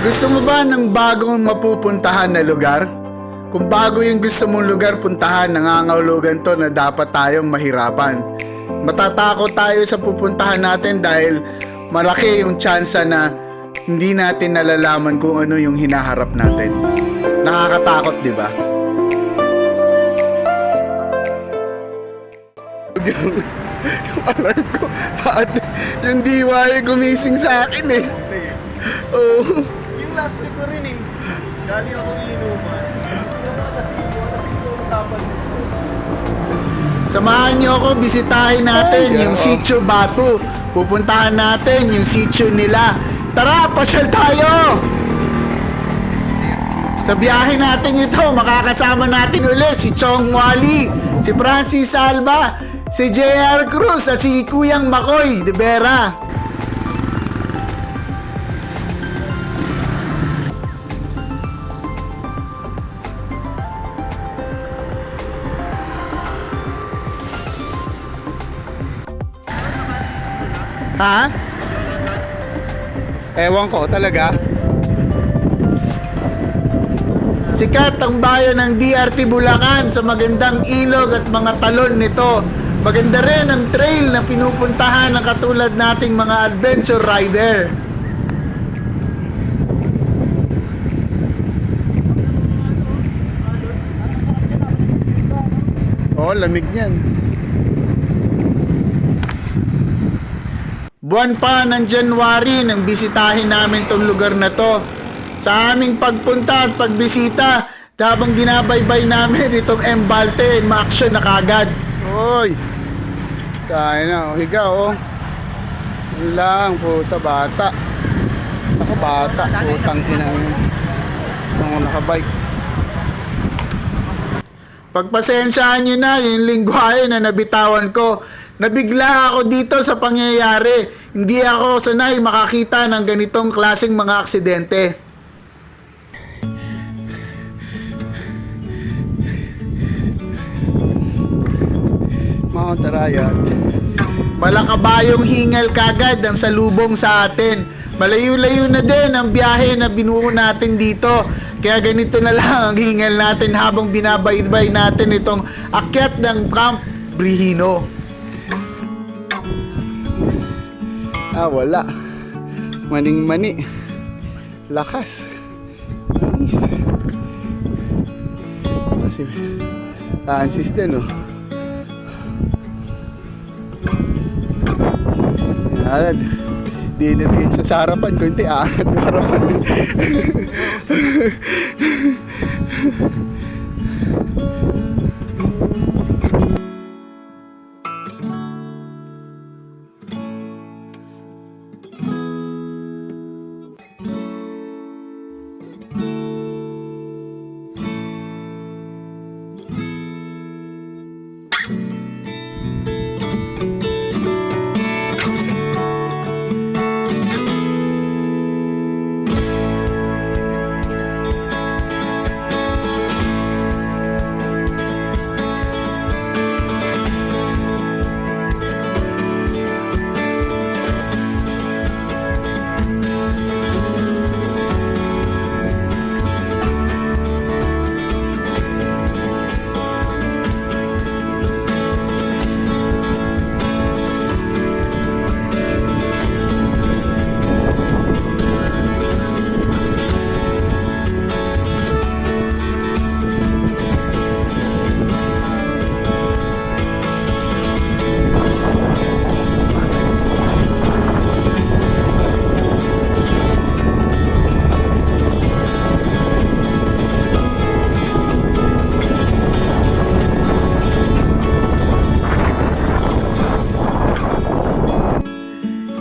Gusto mo ba ng bagong mapupuntahan na lugar? Kung bago yung gusto mong lugar puntahan, nangangahulugan to na dapat tayong mahirapan. Matatakot tayo sa pupuntahan natin dahil malaki yung tsansa na hindi natin nalalaman kung ano yung hinaharap natin. Nakakatakot, di ba? Yung alarm ko, yung diwa yung gumising sa akin eh. Oo. Yung last week ko rin eh. Galing ako inuman. Samahan niyo ako, bisitahin natin yung Sitio Batu. Pupuntahan natin yung sitio nila. Tara, pasyal tayo! Sa biyahe natin ito, makakasama natin ulit si Chong Wally, si Francis Alba, si JR Cruz at si Kuyang Makoy de Vera. Ha? Ewan ko talaga. Sikat ang bayan ng DRT Bulacan sa magandang ilog at mga talon nito. Maganda rin ang trail na pinupuntahan ng katulad nating mga adventure rider. Oh, lamig niyan. Buwan pa ng January nang bisitahin namin tong lugar na to. Sa aming pagpunta at pagbisita, habang dinabaybay namin itong Embalte, ma-action na kagad. Oy! Tayo na, higa oh. Yun lang, puta bata. Ako bata, putang ina yun. Ako nakabike. Pagpasensyahan nyo na yung lingwahe na nabitawan ko. Nabigla ako dito sa pangyayari. Hindi ako sanay makakita ng ganitong klaseng mga aksidente. Mount Arayat. Malakabayong hingal kagad ang salubong sa atin. Malayo-layo na din ang biyahe na binuo natin dito. Kaya ganito na lang ang hingal natin habang binabaybay natin itong akyat ng Camp Brihino. Wala. Maning-mani. Lakas. Anis. Kasi Francis din, oh. Yan. Di na din sa harapan. Kunti aangat yung harapan.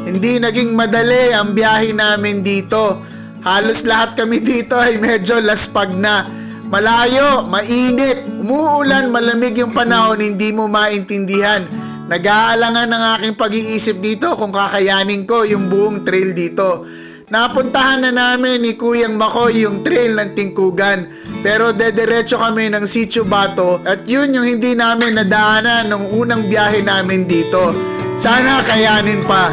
Hindi naging madali ang biyahe namin dito. Halos lahat kami dito ay medyo laspag na. Malayo, mainit, umuulan, malamig yung panahon, hindi mo maintindihan. Nag-aalangan ang aking pag-iisip dito kung kakayanin ko yung buong trail dito. Napuntahan na namin ni Kuyang Makoy yung trail ng Tingkugan. Pero dediretso kami ng Sitio Bato at yun yung hindi namin nadaanan nung unang biyahe namin dito. Sana kayanin pa.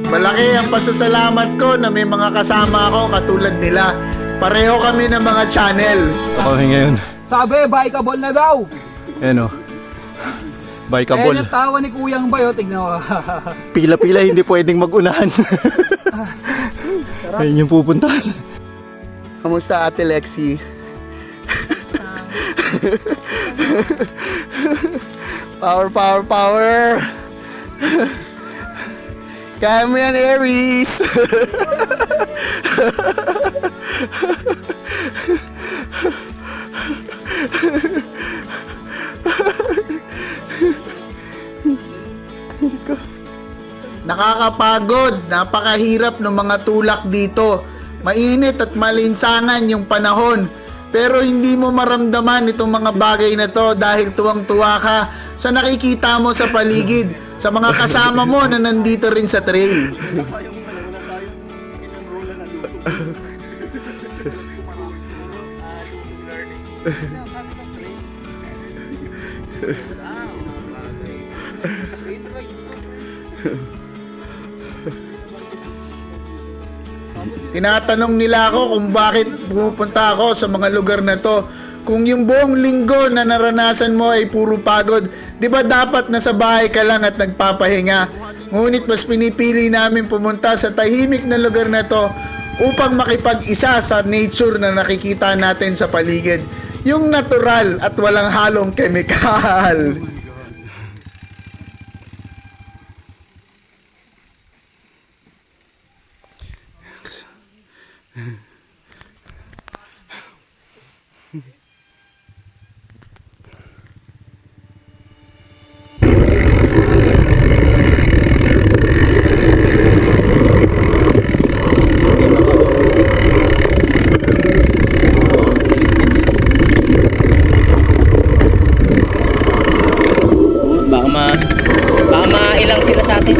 Malaki ang pasasalamat ko na may mga kasama ako katulad nila. Pareho kami ng mga channel. Ako ngayon. Sabi, bikeable na daw. Ayan o. Ayan Bikeable. yung tawa ni Kuyang Bayo, tignan mo. Pila-pila hindi pwedeng mag-unahan. Ayun yung pupuntahan. Kamusta Ate Lexi? Power, power, power! Kaya mo yan, Aries! Nakakapagod, napakahirap ng mga tulak dito. Mainit at malinsangan yung panahon. Pero hindi mo maramdaman itong mga bagay na to dahil tuwang-tuwa ka sa nakikita mo sa paligid, sa mga kasama mo na nandito rin sa trail. Tinatanong nila ako kung bakit pumupunta ako sa mga lugar na to. Kung yung buong linggo na naranasan mo ay puro pagod, di ba dapat nasa bahay ka lang at nagpapahinga? Ngunit mas pinipili namin pumunta sa tahimik na lugar na to upang makipag-isa sa nature na nakikita natin sa paligid. Yung natural at walang halong kemikal. Baka mailang sila sa atin.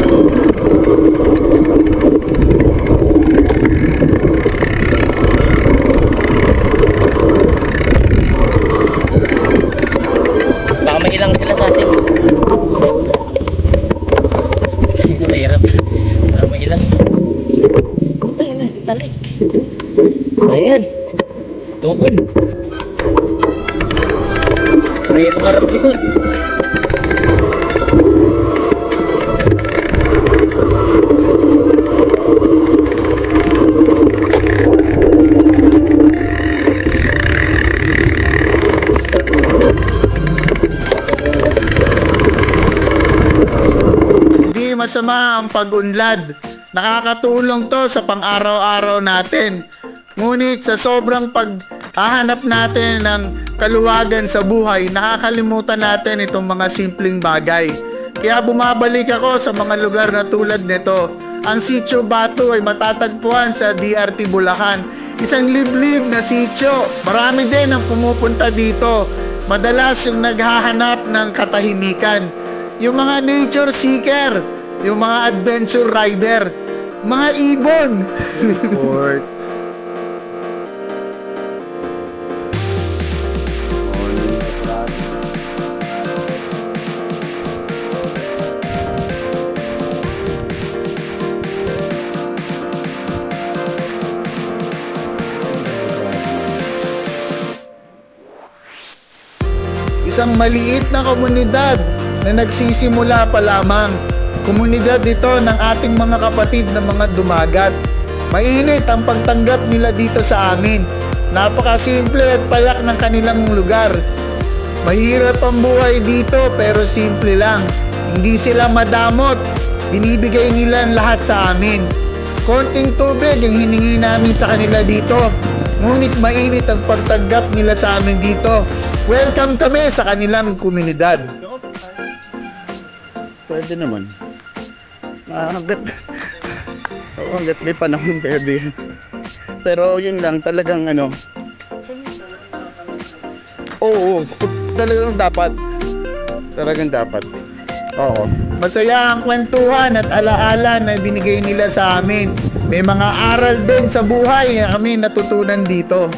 Baka mailang sila sa atin. Mahirap. Baka mailang. Ayan, talik. Ayan. Tungkol. Ayan, harap likod. Hindi masama ang pag-unlad. Nakakatulong to sa pang-araw-araw natin. Ngunit sa sobrang paghahanap natin ng kaluwagan sa buhay, nakakalimutan natin itong mga simpleng bagay. Kaya bumabalik ako sa mga lugar na tulad nito. Ang Sitio Batu ay matatagpuan sa DRT Bulacan. Isang liblib na sitio. Marami din ang pumupunta dito. Madalas yung naghahanap ng katahimikan. Yung mga nature seeker, yung mga adventure rider, mga ibon. Or isang maliit na komunidad na nagsisimula pa lamang. Komunidad ito ng ating mga kapatid na mga dumagat. Mainit ang pagtanggap nila dito sa amin. Napakasimple at payak ng kanilang lugar. Mahirap ang buhay dito pero simple lang. Hindi sila madamot. Binibigay nila ang lahat sa amin. Konting tubig ang hiningi namin sa kanila dito. Ngunit mainit ang pagtanggap nila sa amin dito. Welcome kami sa kanilang komunidad. Pwede naman. Hanggat may panahon pwede. Pero yun lang, talagang ano. Oo, talagang dapat. Talagang dapat. Oo. Masaya ang kwentuhan at alaala na binigay nila sa amin. May mga aral din sa buhay na kami natutunan dito.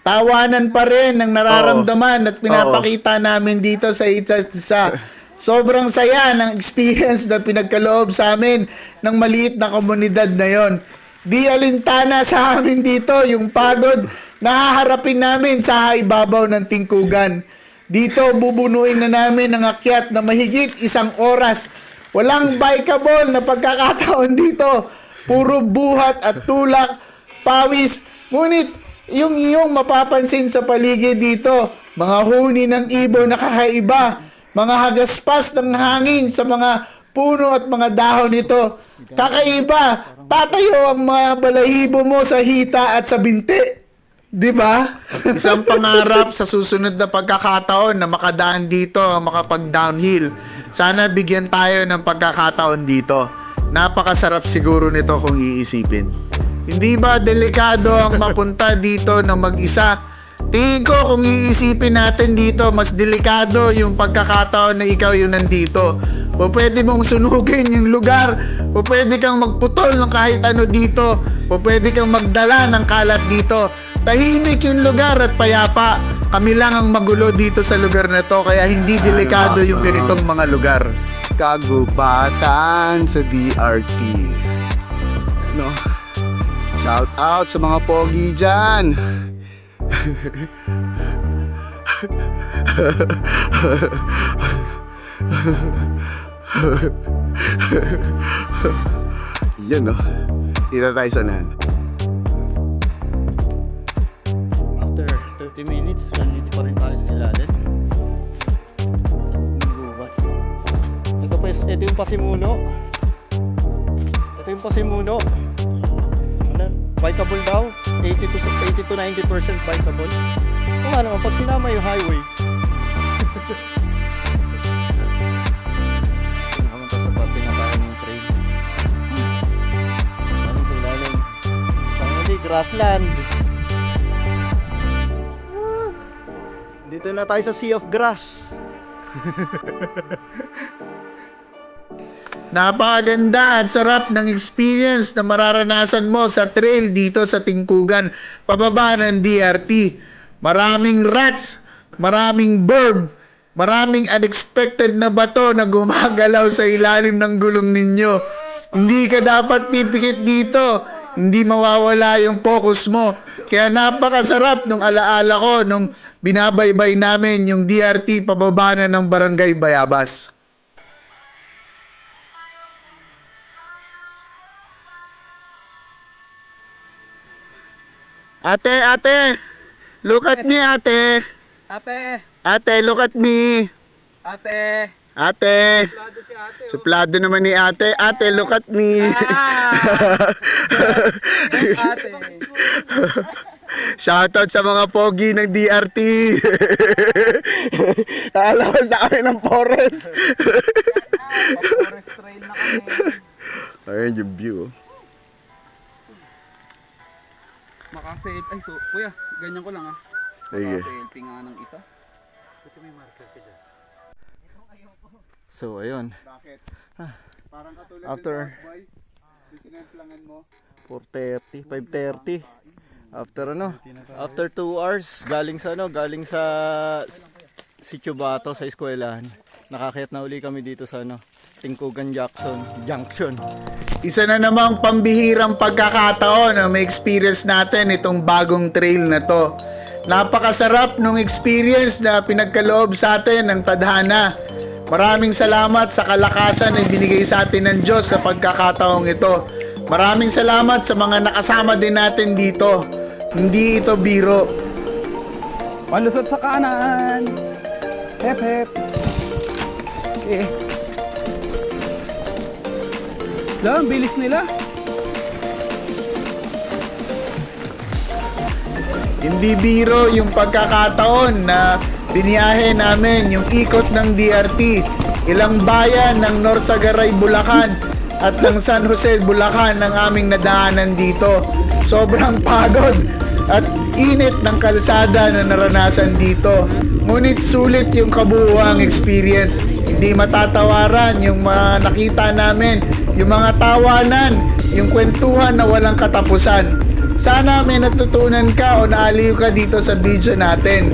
tawanan pa rin ng nararamdaman at pinapakita namin dito sa isa't isa. Sobrang saya ng experience na pinagkaloob sa amin ng maliit na komunidad na yon. Di alintana sa amin dito yung pagod na haharapin namin sa ibabaw ng tingkugan. Dito bubunuin na namin ang akyat na mahigit 1 oras. Walang bikeable na pagkakataon dito. Puro buhat at tulak, pawis. Ngunit yung iyong mapapansin sa paligid dito, mga huni ng ibon na kakaiba, mga hagaspas ng hangin sa mga puno at mga dahon nito. Kakaiba, tatayo ang mga balahibo mo sa hita at sa binti. Di ba? Isang pangarap sa susunod na pagkakataon na makadaan dito, makapag-downhill. Sana bigyan tayo ng pagkakataon dito. Napakasarap siguro nito kung iisipin. Hindi ba delikado ang mapunta dito na mag-isa? Tingin ko kung iisipin natin dito, mas delikado yung pagkakataon na ikaw yung nandito. O pwede mong sunugin yung lugar. O pwede kang magputol ng kahit ano dito. O pwede kang magdala ng kalat dito. Tahimik yung lugar at payapa. Kami lang ang magulo dito sa lugar na to, kaya hindi delikado yung ganitong mga lugar. Kagubatan sa DRT. No. Shout out sa mga pogi dyan. Yan no. Kita tayo sa nan. After 30 minutes, nandito pa rin tayo sa ilalim. Ito yung pasimuno. Ito yung pasimuno. Ano? Bikeable daw. 80 to 90% bikeable. Kung ano, pag sinama yung highway. Pumunta sa parte na tayo ng train. Ano ito ilalim? Panguli, grassland. Dito na tayo sa Sea of Grass. Napakaganda at sarap ng experience na mararanasan mo sa trail dito sa Tingkugan, pababa ng DRT. Maraming rats, maraming berm, maraming unexpected na bato na gumagalaw sa ilalim ng gulong ninyo. Hindi ka dapat pipikit dito, hindi mawawala yung focus mo. Kaya napakasarap nung alaala ko nung binabaybay namin yung DRT pababa na ng Barangay Bayabas. Ate, look at me, ate. Ate, look at me. Ate. Suplado naman ni ate. Ate, look at me. Shoutout sa mga pogi ng DRT. Naalabas na kami ng forest. Forest trail na kami. Ayun yung view. Makaselfie. Ay, so, kuya, ganyan ko lang ah. Sige. Makaselfie nga ng isa. So, ayun. Bakit? Parang katulad After ng boy. Sinemplangan mo. 4:30, 5:30. After 2 hours, galing sa Sitio Bato sa eskwelahan. Nakakayat na uli kami dito sa Tingkugan Junction. Isa na namang pambihirang pagkakataon na may experience natin itong bagong trail na to. Napakasarap nung experience na pinagkaloob sa atin ng tadhana. Maraming salamat sa kalakasan na binigay sa atin ng Diyos sa pagkakataong ito. Maraming salamat sa mga nakasama din natin dito. Hindi ito biro. Palusot sa kanan. Hep hep. Okay. Lang, bilis nila. Hindi biro yung pagkakataon na biniyahe namin yung ikot ng DRT. Ilang bayan ng Norsagaray, Bulacan at ng San Jose, Bulacan ang aming nadaanan dito. Sobrang pagod at init ng kalsada na naranasan dito. Ngunit sulit yung kabuuang experience. Hindi matatawaran yung mga nakita namin, yung mga tawanan, yung kwentuhan na walang katapusan. Sana may natutunan ka o naaliw ka dito sa video natin.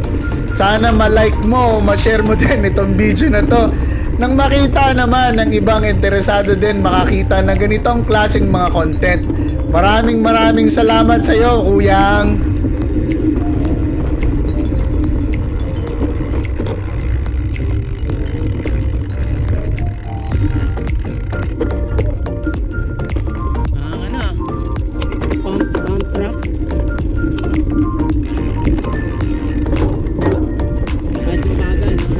Sana ma-like mo o ma-share mo din itong video na to. Nang makita naman ng ibang interesado din makakita ng ganitong klaseng mga content. Maraming salamat sa iyo, Kuyang. Pump truck. Kahit mabagal, no?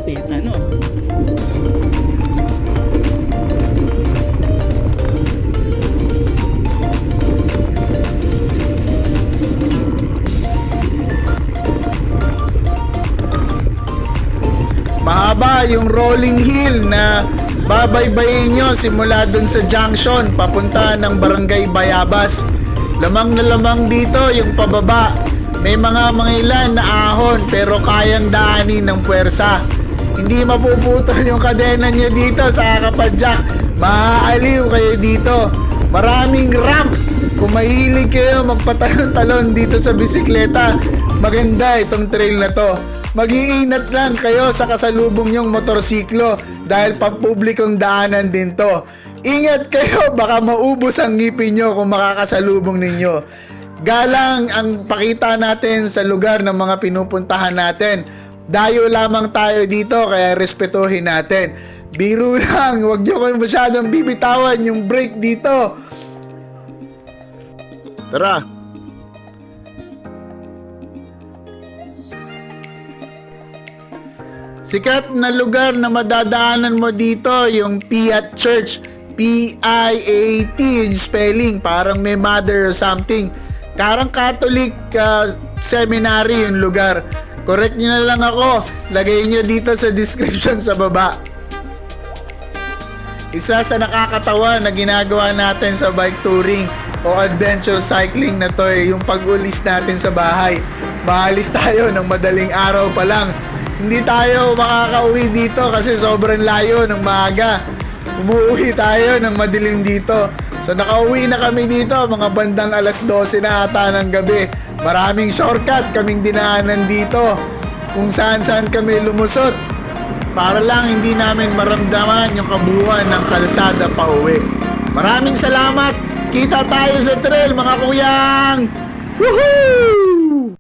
Tita, no? Mahaba yung rolling hill na babaybayin nyo simula dun sa junction papunta ng Barangay Bayabas. Lamang na lamang dito yung pababa. May mga ilan na ahon pero kayang daanin ng puwersa. Hindi mapuputol yung kadena nyo dito sa kapadyak. Maaaliw kayo dito. Maraming ramp. Kung mahilig kayo magpatalon-talon dito sa bisikleta, maganda itong trail na to. Mag-iingat lang kayo sa kasalubong yung motorsiklo dahil pampublikong daanan din to. Ingat kayo, baka maubos ang ngipin nyo kung makakasalubong ninyo. Galang ang pakita natin sa lugar ng mga pinupuntahan natin. Dayo lamang tayo dito kaya respetuhin natin. Biro lang, huwag nyo kayo masyadong bibitawan yung brake dito. Tara! Sikat na lugar na madadaanan mo dito yung Piat Church. P-I-A-T yung spelling. Parang may mother or something. Parang Catholic seminary yung lugar. Correct nyo na lang ako. Lagay nyo dito sa description sa baba. Isa sa nakakatawa na ginagawa natin sa bike touring o adventure cycling na to yung pag-ulis natin sa bahay. Maalis tayo ng madaling araw pa lang. Hindi tayo makakauwi dito kasi sobrang layo ng maaga. Umuwi tayo ng madilim dito. So nakauwi na kami dito mga bandang alas 12 na ata ng gabi. Maraming shortcut kaming dinaanan dito. Kung saan-saan kami lumusot. Para lang hindi namin maramdaman yung kabuuan ng kalsada pa uwi. Maraming salamat. Kita tayo sa trail mga kuyang. Woohoo!